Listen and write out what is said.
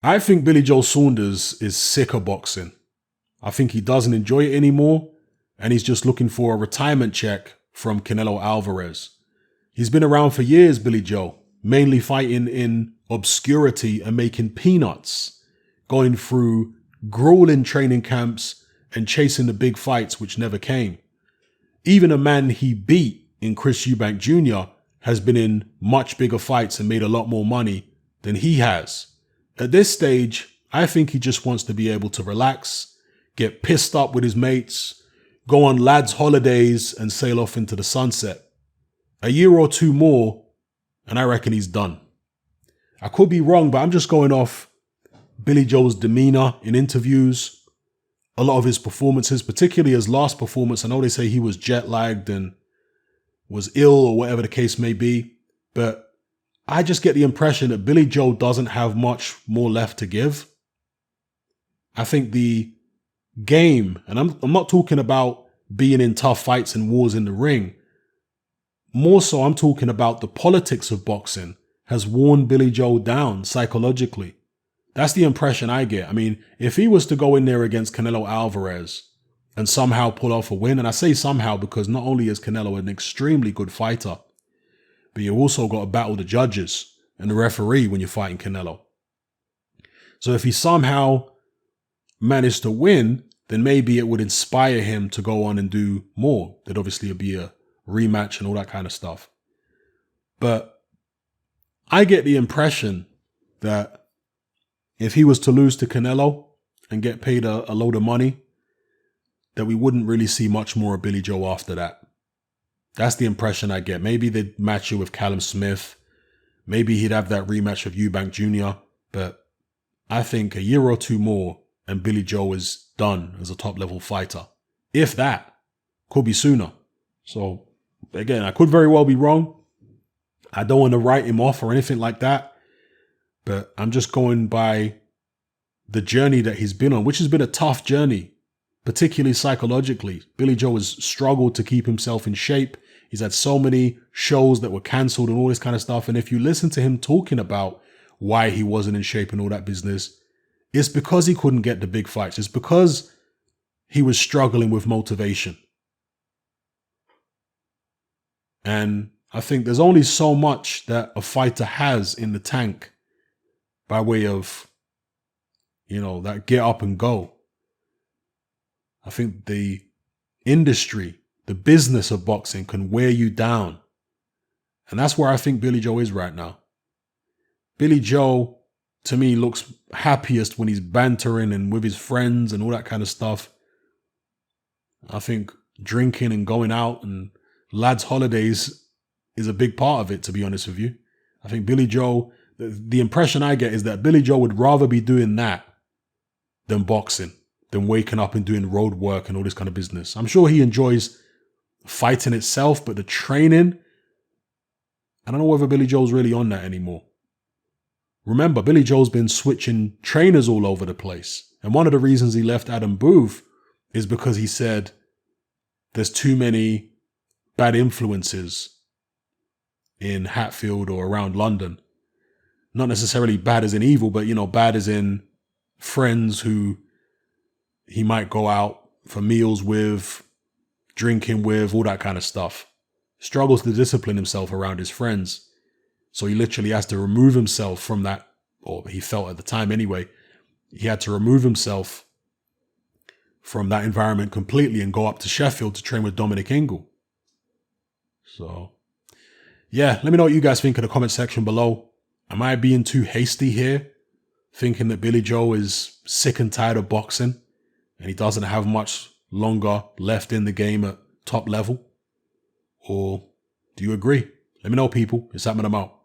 I think Billy Joe Saunders is sick of boxing. I think he doesn't enjoy it anymore, and he's just looking for a retirement check from Canelo Alvarez. He's been around for years, Billy Joe, mainly fighting in obscurity and making peanuts, going through grueling training camps and chasing the big fights which never came. Even a man he beat in Chris Eubank Jr. has been in much bigger fights and made a lot more money than he has. At this stage, I think he just wants to be able to relax, get pissed up with his mates, go on lads' holidays and sail off into the sunset. A year or two more, and I reckon he's done. I could be wrong, but I'm just going off Billy Joe's demeanor in interviews, a lot of his performances, particularly his last performance. I know they say he was jet lagged and was ill or whatever the case may be, but I just get the impression that Billy Joe doesn't have much more left to give. I think the game, and I'm not talking about being in tough fights and wars in the ring. More so, I'm talking about the politics of boxing has worn Billy Joe down psychologically. That's the impression I get. I mean, if he was to go in there against Canelo Alvarez and somehow pull off a win, and I say somehow because not only is Canelo an extremely good fighter, but you also got to battle the judges and the referee when you're fighting Canelo. So if he somehow managed to win, then maybe it would inspire him to go on and do more. There'd obviously be a rematch and all that kind of stuff. But I get the impression that if he was to lose to Canelo and get paid a load of money, that we wouldn't really see much more of Billy Joe after that. That's the impression I get. Maybe they'd match you with Callum Smith. Maybe he'd have that rematch of Eubank Jr. But I think a year or two more and Billy Joe is done as a top-level fighter. If that, could be sooner. So, again, I could very well be wrong. I don't want to write him off or anything like that. But I'm just going by the journey that he's been on, which has been a tough journey, particularly psychologically. Billy Joe has struggled to keep himself in shape. He's had so many shows that were cancelled and all this kind of stuff. And if you listen to him talking about why he wasn't in shape and all that business, it's because he couldn't get the big fights. It's because he was struggling with motivation. And I think there's only so much that a fighter has in the tank by way of, that get up and go. I think the industry, the business of boxing can wear you down. And that's where I think Billy Joe is right now. Billy Joe, to me, looks happiest when he's bantering and with his friends and all that kind of stuff. I think drinking and going out and lads' holidays is a big part of it, to be honest with you. I think Billy Joe, the impression I get is that Billy Joe would rather be doing that than boxing, than waking up and doing road work and all this kind of business. I'm sure he enjoys fighting itself, but the training, I don't know whether Billy Joe's really on that anymore. Remember, Billy Joe's been switching trainers all over the place. And one of the reasons he left Adam Booth is because he said there's too many bad influences in Hatfield or around London. Not necessarily bad as in evil, but, bad as in friends who he might go out for meals with, drinking with, all that kind of stuff. Struggles to discipline himself around his friends. So he literally has to remove himself from that, or he felt at the time anyway, he had to remove himself from that environment completely and go up to Sheffield to train with Dominic Ingle. So, yeah, let me know what you guys think in the comment section below. Am I being too hasty here, thinking that Billy Joe is sick and tired of boxing and he doesn't have much longer left in the game at top level? Or do you agree? Let me know, people. It's happening. I'm out.